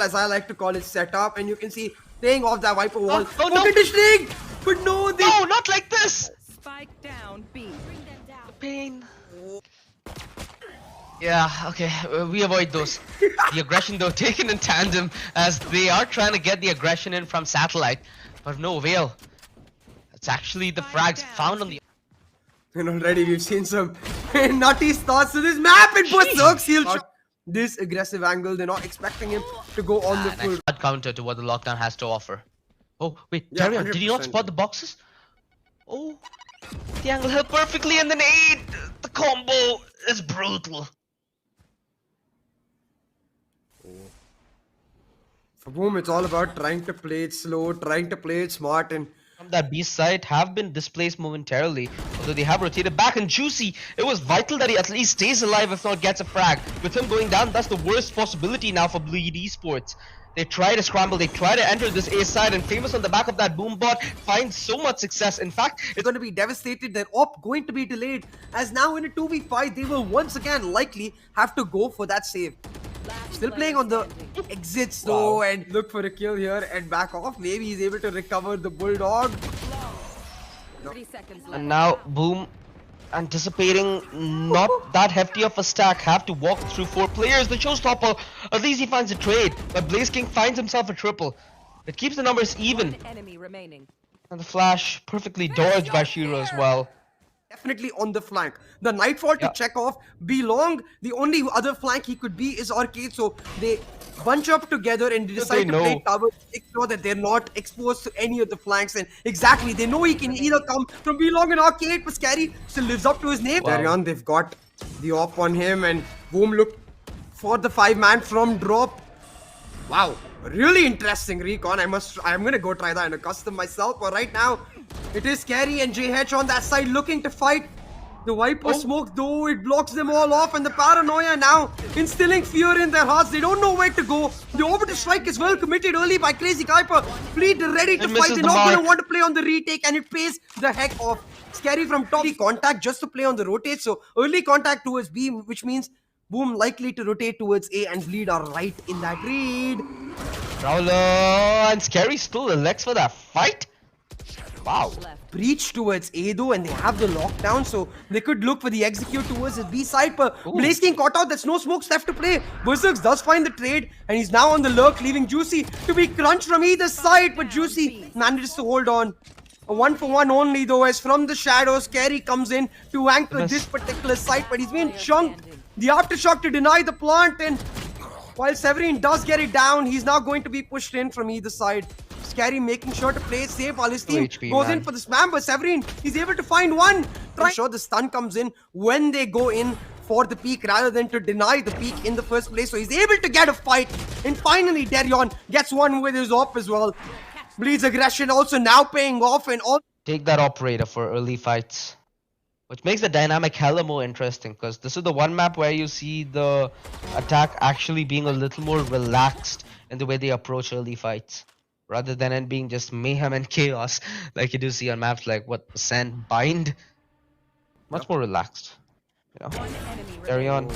as I like to call it, setup, and you can see playing off that Viper wall. Oh, no. Conditioning! But no, they... No, not like this! Spike down B. Bring them down. Pain. Yeah, okay, we avoid those. The aggression though taken in tandem as they are trying to get the aggression in from satellite, but no avail. It's actually the frags found on the... And already we've seen some nutty starts to this map and Berserk's heal shot. This aggressive angle, they're not expecting him to go on the full. Nice counter to what the lockdown has to offer. Oh, wait, Yeah, Darion, did he not 100%. spot the boxes? Oh, the angle held perfectly and then 8! The combo is brutal. For Boom, it's all about trying to play it slow, trying to play it smart, and From that B side have been displaced momentarily, although they have rotated back. And Juicy, it was vital that he at least stays alive if not gets a frag. With him going down, that's the worst possibility now for Bleed Esports. They try to scramble, they try to enter this A side, and Famous on the back of that boom bot finds so much success. In fact, it's going to be devastated. Their op going to be delayed, as now in a 2v5 they will once again likely have to go for that save. Still playing on the exits though, and look for a kill here and back off. Maybe he's able to recover the Bulldog. 30 seconds left. and now Boom, anticipating not that hefty of a stack, have to walk through 4 players. The showstopper, at least he finds a trade, but Blaze King finds himself a triple. It keeps the numbers even, One enemy remaining. and the flash perfectly dodged by Shiro as well. Definitely on the flank. The Nightfall to Yeah. check off Belong. The only other flank he could be is Arcade. So they bunch up together and decide to play cover. Make sure that they're not exposed to any of the flanks. And exactly, they know he can either come from Belong and Arcade, but Scary still lives up to his name. Wow. Darion, they've got the op on him, and Boom look for the 5-man from drop. Wow, really interesting recon. I'm gonna go try that in a custom myself. But right now, it is Scary and JH on that side looking to fight. The Viper smoke though, it blocks them all off, and the paranoia now instilling fear in their hearts. They don't know where to go. The orbital strike is well committed early by Crazy Kuiper. Fleet ready to It fight. misses They're the not gonna mark. want to play on the retake, and it pays the heck off. Scary from top. The contact just to play on the rotate. So early contact towards B, which means Boom likely to rotate towards A, and Bleed are right in that read. Prowler and Scary still elects for that fight. Wow. Breach towards A though, and they have the lockdown, so they could look for the execute towards the B side. But Blaze King caught out. There's no smokes left to play. Berserk does find the trade, and he's now on the lurk, leaving Juicy to be crunched from either side. But Juicy manages to hold on. A 1-for-1 only though, as from the shadows, Scary comes in to anchor this particular site, but he's been chunked. The aftershock to deny the plant, and while Severin does get it down, he's now going to be pushed in from either side. Scary making sure to play it safe while his team HP, goes man. in for the spam, but Severin, he's able to find one. I'm sure the stun comes in when they go in for the peak rather than to deny the peak in the first place. So he's able to get a fight, and finally Darion gets one with his op as well. Bleed's aggression also now paying off, and all. Take that operator for early fights, which makes the dynamic hella more interesting, because this is the one map where you see the attack actually being a little more relaxed in the way they approach early fights, rather than it being just mayhem and chaos like you do see on maps like Sand Bind. Much more relaxed, you know. Carry on.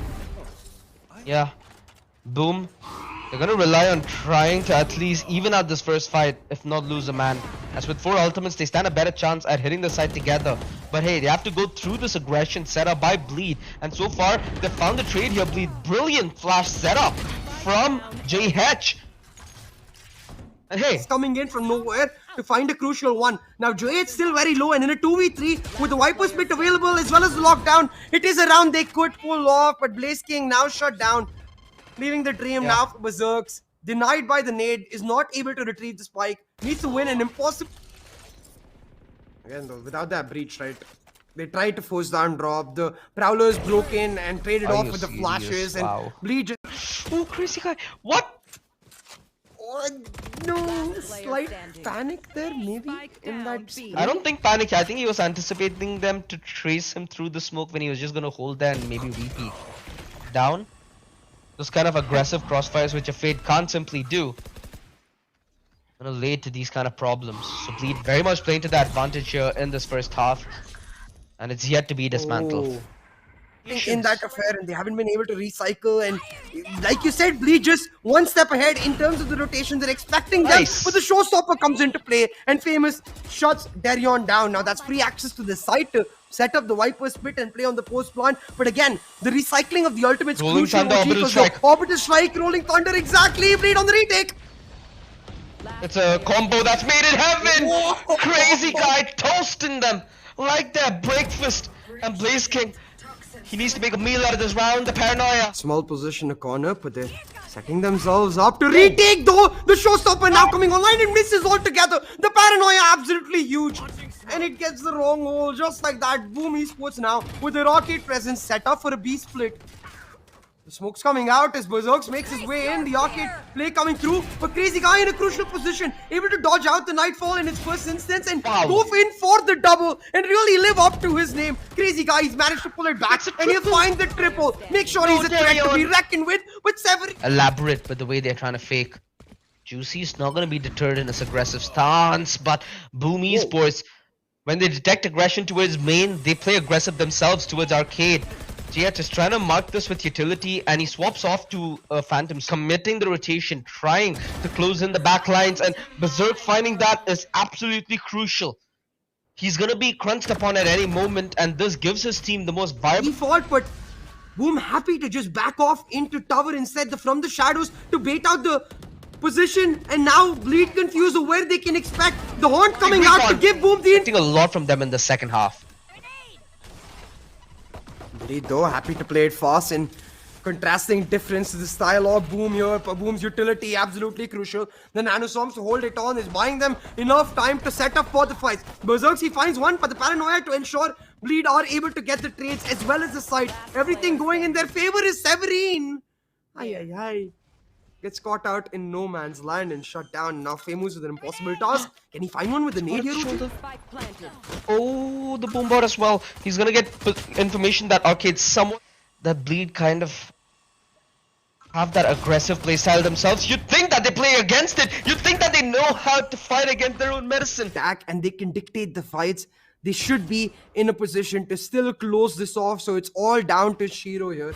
Yeah, Boom, they're gonna rely on trying to at least even out this first fight, if not lose a man, as with 4 ultimates they stand a better chance at hitting the site together. But hey, they have to go through this aggression set up by Bleed, and so far they found the trade here. Bleed, brilliant flash setup from JH. And hey, coming in from nowhere to find a crucial one. Now Joy is still very low, and in a 2v3 with the Viper split available as well as the lockdown, it is a round they could pull off, but Blaze King now shut down, leaving the dream now for Berserks. Denied by the nade, is not able to retrieve the spike, needs to win an impossible. Again though, without that breach, right? They tried to force down drop, the Prowlers broke in and traded off with the flashes, and Bleed just... oh, crazy guy, what? Oh, no, slight panic there, maybe, in that I don't think panic. I think he was anticipating them to trace him through the smoke when he was just gonna hold there and maybe repeat. Down. Those kind of aggressive crossfires which a Fade can't simply do. Gonna lead to these kind of problems. So Bleed very much playing to the advantage here in this first half. And it's yet to be dismantled. in that affair, and they haven't been able to recycle. And like you said, Bleed just one step ahead in terms of the rotation. They're expecting them, Nice. but the showstopper comes into play, and Famous shuts Darion down. Now that's free access to the site to set up the Viper split and play on the post plant. But again, the recycling of the ultimate's Rolling crucial. Thunder, OG, Orbital because the Strike. Orbital Strike, Rolling Thunder, exactly. Bleed on the retake. It's a combo that's made in heaven. Whoa. Crazy guy toasting them like their breakfast. And Blaze King, he needs to make a meal out of this round. The paranoia. Small position, a corner, but they're setting themselves up to retake though. The showstopper now coming online and misses altogether. The paranoia absolutely huge. And it gets the wrong hole, just like that. Boom Esports now with the rocket presence set up for a B split. The smoke's coming out as Berserks makes his way in. The arcade play coming through. But Crazy Guy in a crucial position, able to dodge out the Nightfall in its first instance and go in for the double and really live up to his name. Crazy Guy, he's managed to pull it back and he'll find the triple. Make sure he's a threat to be reckoned with. But Severin... Elaborate with the way they're trying to fake. Juicy's not going to be deterred in his aggressive stance, but Boom Esports, when they detect aggression towards main, they play aggressive themselves towards arcade. Jet is trying to mark this with utility, and he swaps off to Phantoms, committing the rotation, trying to close in the back lines, and Berserk finding that is absolutely crucial. He's gonna be crunched upon at any moment, and this gives his team the most viable. default, but Boom happy to just back off into tower instead from the shadows to bait out the position, and now Bleed confused of where they can expect the Haunt coming out to give Boom the... Getting a lot from them in the second half. Bleed though, happy to play it fast and contrasting difference to the style of Boom here. Boom's utility absolutely crucial. The Nanoswarms to hold it on is buying them enough time to set up for the fights. Berserks, he finds one, but the paranoia to ensure Bleed are able to get the trades as well as the side. Everything going in their favor is Severin. Ay. Gets caught out in no man's land and shut down. Now Famous with an impossible task. Can he find one with the nade here? Spike planted. Oh, the Boombot as well. He's gonna get information that Arcade's somewhat that Bleed kind of have that aggressive playstyle themselves. You'd think that they play against it. You'd think that they know how to fight against their own medicine. Attack and they can dictate the fights. They should be in a position to still close this off. So it's all down to Shiro here.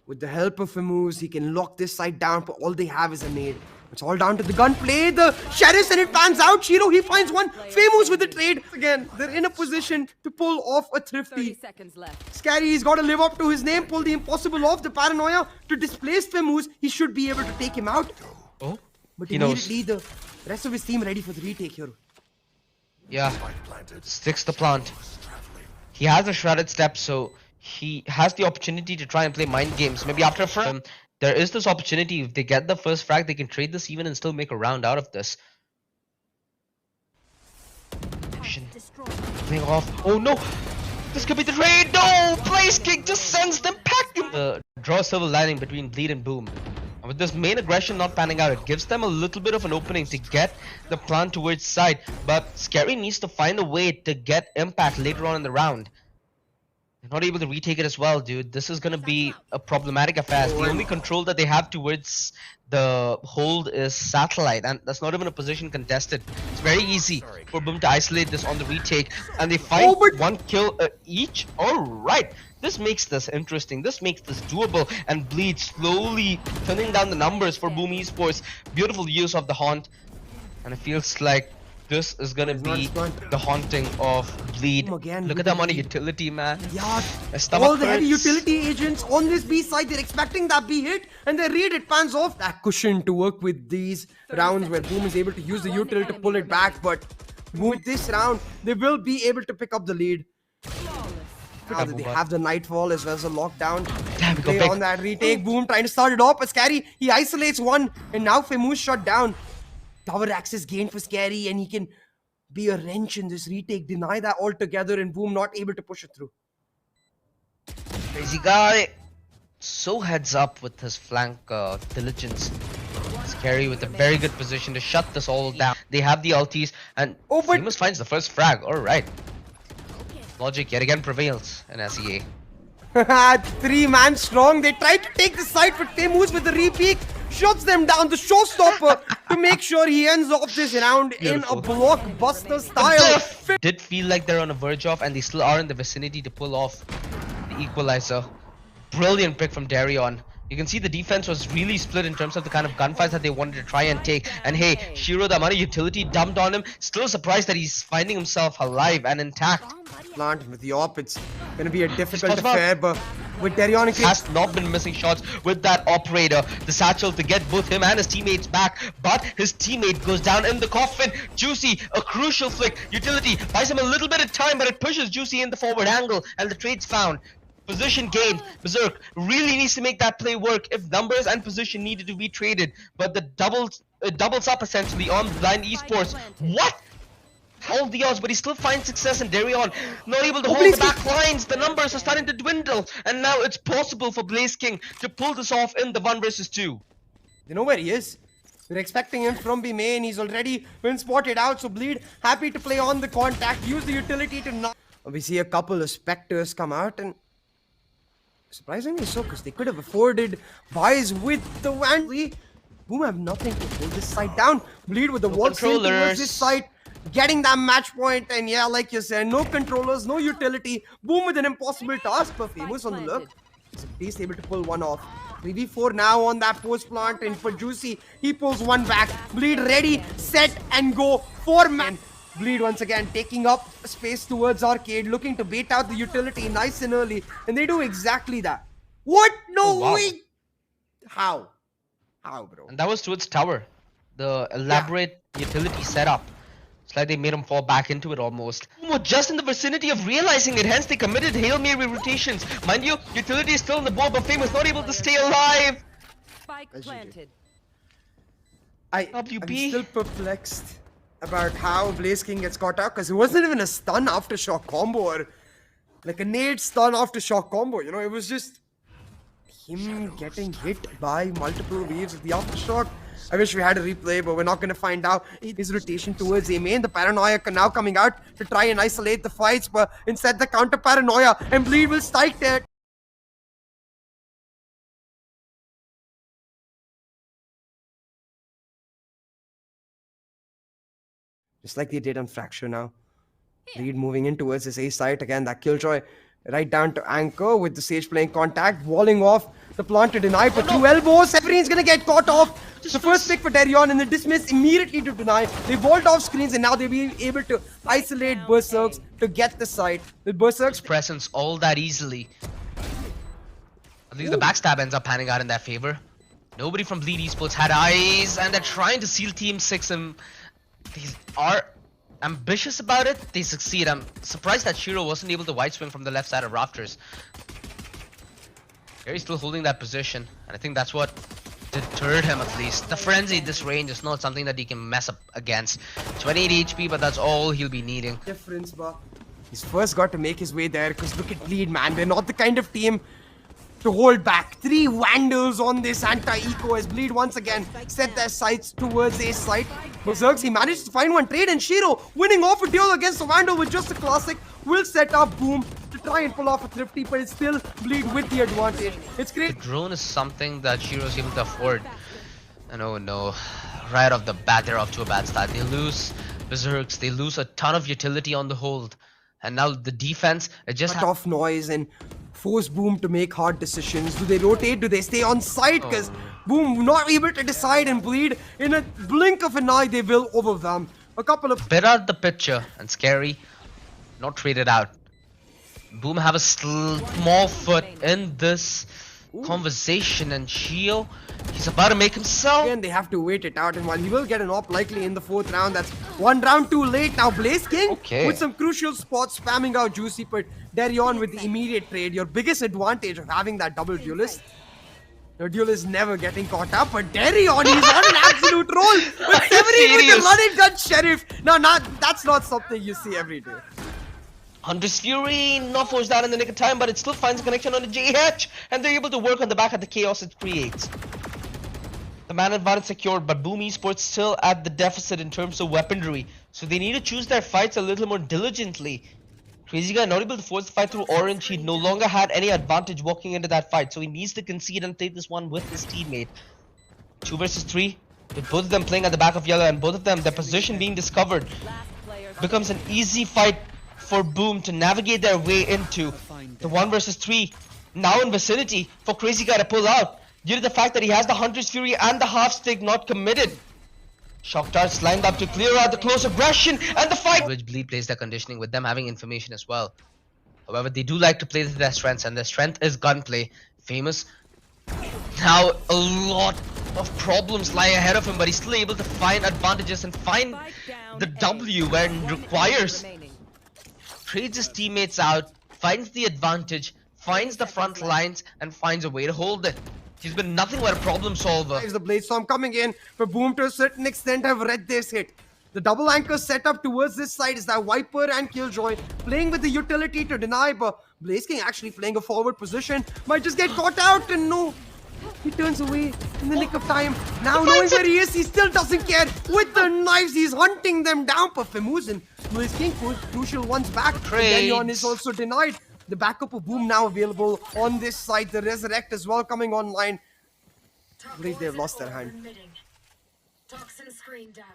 With the help of Famous, he can lock this side down, but all they have is a nade. It's all down to the gunplay, the Sheriffs, and it pans out. Shiro, he finds one. Famous with the trade. Again, they're in a position to pull off a 30 thrifty. seconds left. Scary, he's got to live up to his name, pull the impossible off. The paranoia to displace Famous. He should be able to take him out. Oh, But he knows. immediately, the rest of his team ready for the retake here. Yeah, sticks the plant. He has a shredded step, so he has the opportunity to try and play mind games. Maybe after a frag, there is this opportunity. If they get the first frag, they can trade this even and still make a round out of this. Playing off. Oh no! This could be the trade. No! Blaze King just sends them packing. Draw a silver lining between Bleed and Boom. And with this main aggression not panning out, it gives them a little bit of an opening to get the plant towards side. But Scary needs to find a way to get impact later on in the round. They're not able to retake it as well, dude. This is gonna be a problematic affair. The only control that they have towards the hold is satellite, and that's not even a position contested. It's very easy for Boom to isolate this on the retake, and they find one kill each. Alright, this makes this interesting. This makes this doable, and Bleed slowly thinning down the numbers for Boom Esports. Beautiful use of the haunt, and it feels like this is gonna be the haunting of Bleed. Look at them on a utility, man. Yeah, stomach all the heavy hurts. utility agents on this B side, they're expecting that B hit, and they read it pans off. That cushion to work with these rounds where Boom is able to use the util to pull it back, but with this round, they will be able to pick up the lead. Now that they have the Nightfall as well as a lockdown. Damn, we go Play big. on that retake. Boom trying to start it off, but Scary, he isolates one, and now Famous shut down. Tower access gained for Scary, and he can be a wrench in this retake, deny that altogether, and Boom not able to push it through. Crazy guy. So heads up with his flank diligence. Scary with a very good position to shut this all down. They have the ultis, and Famous finds the first frag. Alright. Logic yet again prevails in SEA. 3-man strong. They try to take the side, but Famous with the repeat shuts them down. The showstopper to make sure he ends off this round in a blockbuster style. Did feel like they're on the verge of, and they still are in the vicinity to pull off the equalizer. Brilliant pick from Darion. You can see the defense was really split in terms of the kind of gunfights that they wanted to try and take. And hey, Shiro, the amount of utility dumped on him, still surprised that he's finding himself alive and intact. Plant with the op, it's gonna be a difficult affair, but with Darion, He has not been missing shots with that operator, the satchel to get both him and his teammates back, but his teammate goes down in the coffin. Juicy, a crucial flick. Utility buys him a little bit of time, but it pushes Juicy in the forward angle, and the trade's found. Position gained. Berserk really needs to make that play work if numbers and position needed to be traded, but the doubles up essentially on Blind Esports. What? All the odds, but he still finds success in Darion. Not able to hold the back lines. The numbers are starting to dwindle, and now it's possible for Blaze King to pull this off in the 1 versus 2. They know where he is. We're expecting him from B main. He's already been spotted out, so Bleed happy to play on the contact. Use the utility to knock. We see a couple of Spectres come out, and surprisingly so, because they could have afforded buys with the Wandly. Boom have nothing to hold this side down. Bleed with the wall towards this side, getting that match point, and yeah, like you said, no controllers, no utility. Boom with an impossible task, but Famous on the look. He's able to pull one off. 3v4 now on that post plant, and for Juicy, he pulls one back. Bleed ready, set, and go. 4 man. Bleed once again taking up space towards Arcade, looking to bait out the utility nice and early, and they do exactly that. What? No way! How? How, bro? And that was towards tower. The elaborate utility setup. It's like they made him fall back into it almost. Were just in the vicinity of realizing it, hence they committed Hail Mary rotations. Mind you, utility is still on the board, but Famous not able to stay alive. Spike planted. I'm still perplexed about how Blaze King gets caught out, because it wasn't even a stun aftershock combo or like a nade stun aftershock combo, you know, it was just him getting hit by multiple waves of the aftershock. I wish we had a replay, but we're not going to find out. His rotation towards A main, the paranoia now coming out to try and isolate the fights, but instead the counter paranoia, and Bleed will strike there. Just like they did on Fracture now. Bleed moving in towards his A site. Again, that Killjoy right down to Anchor with the Sage playing contact. Walling off the plant to deny, but through elbows, Severine's gonna get caught off. The first pick for Darion and the dismiss immediately to deny. They vault off screens, and now they'll be able to isolate Berserks to get the site. With Berserks presence all that easily. At least the backstab ends up panning out in their favor. Nobody from Bleed Esports had eyes, and they're trying to seal Team 6 and they are ambitious about it. They succeed. I'm surprised that Shiro wasn't able to wide swing from the left side of Rafters. Gary's still holding that position, and I think that's what deterred him at least. The frenzy at this range is not something that he can mess up against. 28 HP, but that's all he'll be needing. Difference, but he's first got to make his way there, because look at Bleed, man. They're not the kind of team to hold back. 3 Vandals on this anti-eco as Bleed once again set their sights towards a site. Berserks, he managed to find one trade, and Shiro winning off a duel against the Vandal with just a classic will set up Boom to try and pull off a thrifty, but it's still Bleed with the advantage. It's great. The drone is something that Shiro's able to afford. And oh no, right off the bat they're off to a bad start. They lose Berserks, they lose a ton of utility on the hold. And now the defense, it just cut off noise and force Boom to make hard decisions. Do they rotate? Do they stay on site? Because Boom not able to decide, and Bleed in a blink of an eye they will overwhelm. A couple of bit out the picture, and Scary not traded out. Boom have a small foot in this conversation, and Shio, he's about to make himself. Again, they have to wait it out, and while he will get an op likely in the 4th round, that's 1 round too late. Now Blaze King with some crucial spots spamming out Juicy, but Darion with the immediate trade. Your biggest advantage of having that double duelist. Your duelist never getting caught up, but Darion, he's on an absolute roll. But Severine with the run-and gun sheriff. No, that's not something you see every day. Hunter's Fury not forced out in the nick of time, but it still finds a connection on the JH, and they're able to work on the back of the chaos it creates. The man advantage secured, but Boom Esports still at the deficit in terms of weaponry, so they need to choose their fights a little more diligently. Crazy Guy not able to force the fight through Orange. He no longer had any advantage walking into that fight, so he needs to concede and take this one with his teammate. 2 versus 3. with both of them playing at the back of yellow and both of them, their position being discovered, Last player. becomes an easy fight for Boom to navigate their way into the 1 versus 3 now in vicinity for Crazy Guy to pull out due to the fact that he has the Hunter's Fury and the half stick not committed. Shock darts lined up to clear out the close aggression and the fight, which Bleed plays their conditioning with them having information as well. However, they do like to play to their strengths, and their strength is gunplay. Famous now a lot of problems lie ahead of him, but he's still able to find advantages and find Spike down the A. W where it One requires. enemy remaining. Trades his teammates out, finds the advantage, finds the front lines, and finds a way to hold it. He's been nothing but a problem solver. The Blade Storm coming in for Boom to a certain extent have read this hit. The double anchor set up towards this side is that Viper and Killjoy playing with the utility to deny, but Blaze King actually playing a forward position might just get caught out, and no, he turns away in the nick of time. Now knowing where he is, he still doesn't care. With the knives, he's hunting them down. But Famuzen, Blaze King crucial ones back. Delion is also denied. The backup of Boom now available on this side. The Resurrect as well coming online. I believe they've lost their hand. Toxin screen down.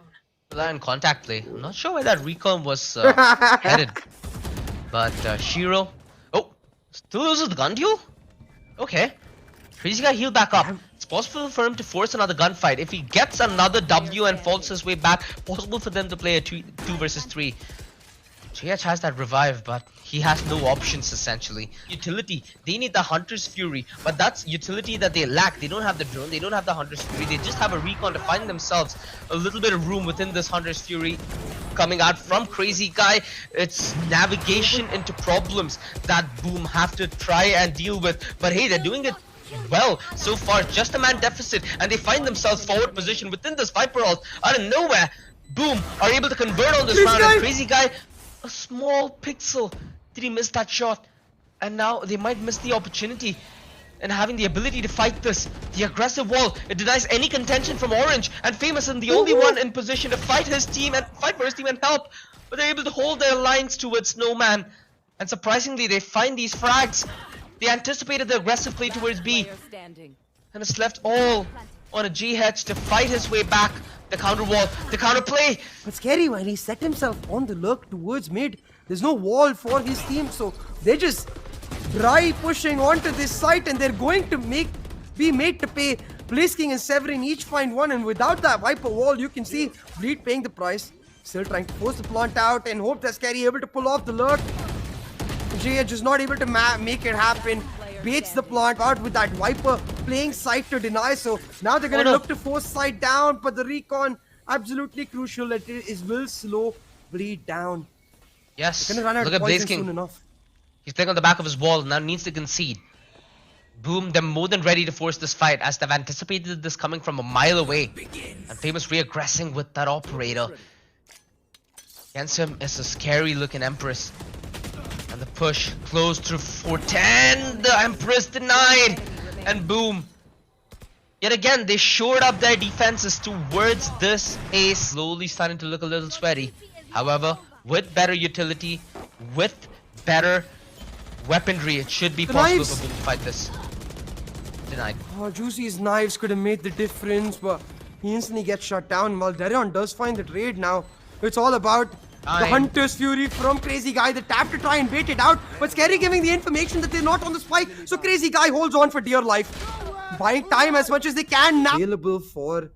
They're in contact play. I'm not sure where that recon was headed. But Shiro. Oh, still loses the gun duel? Okay. Crazy Guy healed back up. It's possible for him to force another gunfight. If he gets another W and falls his way back, possible for them to play a 2 versus 3. JH has that revive, but he has no options essentially. Utility, they need the Hunter's Fury, but that's utility that they lack. They don't have the drone, they don't have the Hunter's Fury, they just have a recon to find themselves a little bit of room within this Hunter's Fury coming out from Crazy Guy. It's navigation into problems that Boom have to try and deal with, but hey, they're doing it well so far. Just a man deficit, and they find themselves forward position within this Viper ult out of nowhere. Boom are able to convert on this round, and Crazy Guy, a small pixel, did he miss that shot? And now they might miss the opportunity and having the ability to fight this. The aggressive wall, it denies any contention from Orange, and Famous is the only one in position to fight his team and fight for his team and help, but they're able to hold their lines towards Snowman, and surprisingly they find these frags. They anticipated the aggressive play towards B, Player standing. and it's left all on a G-Hedge to fight his way back. The counter wall, the counter play. But scary while he set himself on the lurk towards mid. There's no wall for his team, so they're just dry pushing onto this site, and they're going to be made to pay. Blaze King and Severin each find one, and without that Viper wall, you can see Bleed paying the price. Still trying to force the plant out and hope that Scary able to pull off the lurk. JH is not able to make it happen. Baits the plant out with that Viper playing side to deny, so now they're gonna look to force side down, but the recon absolutely crucial. It will slow Bleed down. Yes, Gonna run out look of at Blaze poison soon King. enough. He's playing on the back of his wall, now needs to concede. Boom, they're more than ready to force this fight as they've anticipated this coming from a mile away. And Famous re-aggressing with that operator. Against him is a scary looking Empress. And the push close through 410. The Empress denied. And Boom. Yet again, they shored up their defenses towards this ace. Slowly starting to look a little sweaty. However, with better utility, with better weaponry, it should be The possible knives. for Boom to fight this. Denied. Oh, Juicy's knives could have made the difference, but he instantly gets shut down. While Darion does find the trade now. It's all about the Hunter's Fury from Crazy Guy. The tap to try and bait it out, but Scary giving the information that they're not on the spike. So Crazy Guy holds on for dear life. Buying time as much as they can now. Available for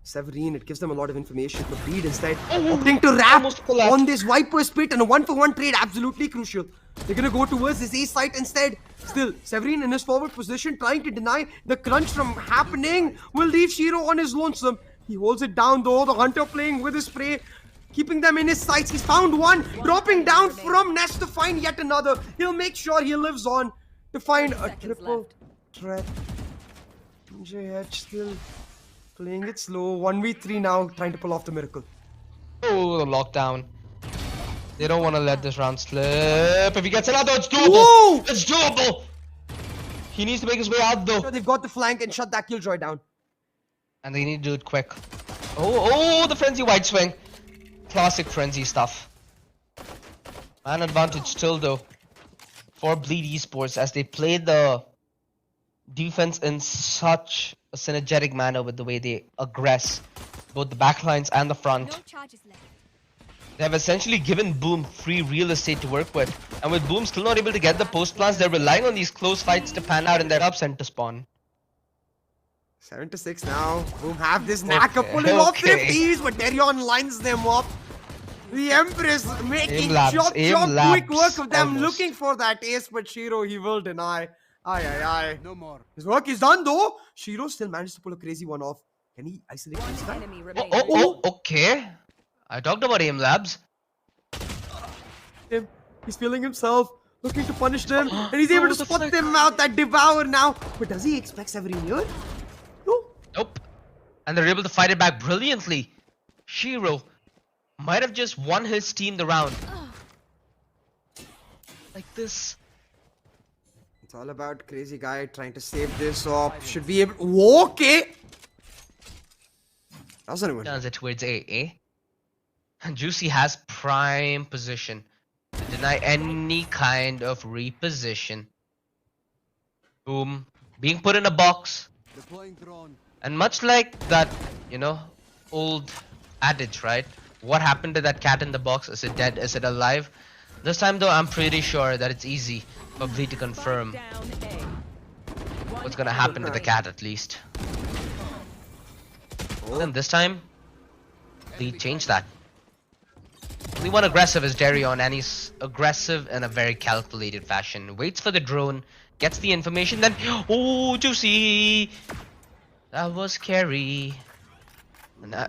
Severin, it gives them a lot of information. The Bleed instead opting to wrap on this Viper split, and a 1-for-1 trade absolutely crucial. They're gonna go towards this A site instead. Still, Severin in his forward position trying to deny the crunch from happening. Will leave Shiro on his lonesome. He holds it down though. The Hunter playing with his spray, keeping them in his sights. He's found one, dropping down from Nest to find yet another. He'll make sure he lives on to find a triple threat. JH still playing it slow. 1v3 now, trying to pull off the miracle. Oh, the lockdown. They don't want to let this round slip. If he gets another, it's doable. Whoa! It's doable. He needs to make his way out though. So they've got the flank and shut that Killjoy down. And they need to do it quick. Oh, the Frenzy wide swing. Classic Frenzy stuff. Man advantage still though for Bleed Esports as they play the defense in such a synergetic manner with the way they aggress both the backlines and the front. No charges left. They have essentially given Boom free real estate to work with, and with Boom still not able to get the post plants, they're relying on these close fights to pan out in their up center spawn. 7 to 6 now. Boom have this knack of Okay, pulling off their okay. P's, but Darion lines them up. The Empress making Labs, chop aim quick work labs, of them almost. looking for that ace, but Shiro, he will deny. Aye. No more. His work is done though. Shiro still managed to pull a crazy one off. Can he isolate this guy? Enemy Oh, remaining. okay. I talked about aim labs. He's feeling himself, looking to punish them, and he's able to spot them out, that devour now. But does he expect Severin here? No. Nope. And they're able to fight it back brilliantly. Shiro might have just won his team the round. Like this. It's all about crazy guy trying to save this up. Should be able. Whoa, okay. That's not even. Turns it towards A, eh? And Juicy has prime position to deny any kind of reposition. Boom. Being put in a box. And much like that, you know, old adage, right? What happened to that cat in the box? Is it dead? Is it alive? This time though, I'm pretty sure that it's easy for Bleed to confirm Down A. what's gonna happen to the cat at least. And this time, Bleed changed that. Only one aggressive is Darion, and he's aggressive in a very calculated fashion. Waits for the drone, gets the information, then oh, Juicy! That was scary.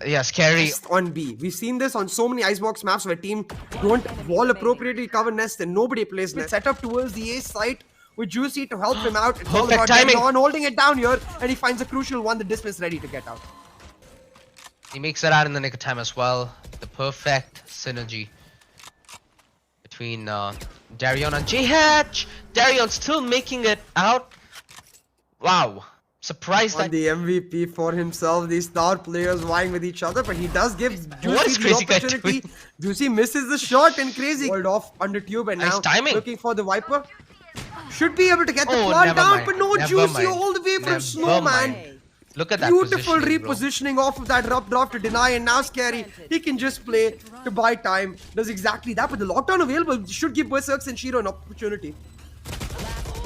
Yeah, scary. Nest on B. We've seen this on so many Icebox maps where team don't wall appropriately cover nest and nobody plays nest. Set up towards the A site with Juicy to help him out. It's all Perfect about timing. Darion holding it down here, and he finds a crucial one. The dismiss ready to get out. He makes it out in the nick of time as well. The perfect synergy between Darion and J-Hatch. Darion still making it out. Wow. Surprised On that. the MVP for himself, these star players vying with each other, but he does give What Juicy is the Crazy Guy opportunity. doing? Juicy misses the shot, and Crazy hold off under tube, and Nice now timing. looking for the Viper. Should be able to get the Oh, plant never down, mind, but no never Juicy mind, all the way from never Snowman. mind. Look at that Beautiful positioning, bro. repositioning off of that rough draft to deny, and now Scary. He can just play to buy time. Does exactly that, but the lockdown available should give Berserks and Shiro an opportunity.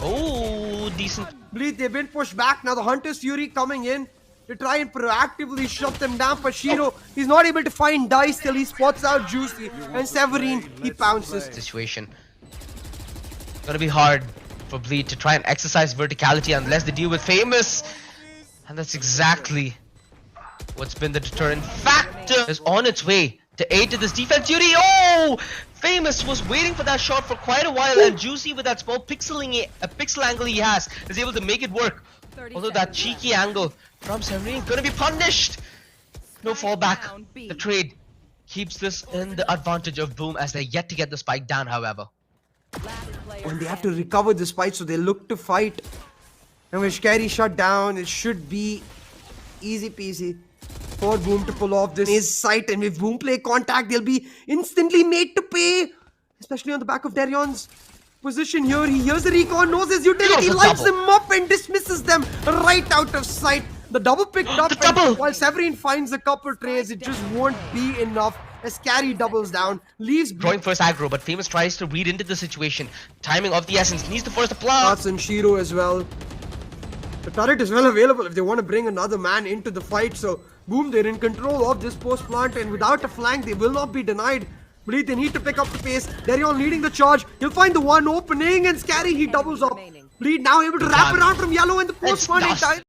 Oh, decent. Bleed, they've been pushed back. Now the Hunter's Fury coming in to try and proactively shut them down. But Shiro, he's not able to find dice till he spots out Juicy. And Severin, he pounces. Situation. Gonna be hard for Bleed to try and exercise verticality unless they deal with Famous. And that's exactly what's been the deterrent factor. Is on its way to aid to this defense duty. Oh! Famous was waiting for that shot for quite a while, and Juicy with that small pixel angle he has is able to make it work. 30 Although that seconds cheeky angle from Severin is gonna be punished. No fallback. down B. The trade keeps this in the advantage of Boom as they're yet to get the spike down, however. Last player And they have to standing. recover the spike, so they look to fight. And with Scary shut down, it should be easy peasy for Boom to pull off this his sight. And if Boom play contact, they'll be instantly made to pay. Especially on the back of Darion's position here. He hears the recon, knows his utility, the lights double. them up and dismisses them right out of sight. The double picked up, The and double. while Severin finds a couple trades, it just won't be enough. As Scary doubles down, leaves Drawing first aggro, but Famous tries to read into the situation. Timing of the essence, needs to force the plant. Shots and Shiro as well. The turret is well available if they want to bring another man into the fight. So, Boom, they're in control of this post plant, and without a flank, they will not be denied. Bleed, they need to pick up the pace. Darion leading the charge. He'll find the one opening, and Scary, he doubles up. Bleed now able to wrap Done. around from yellow, and the post It's plant dust. entire.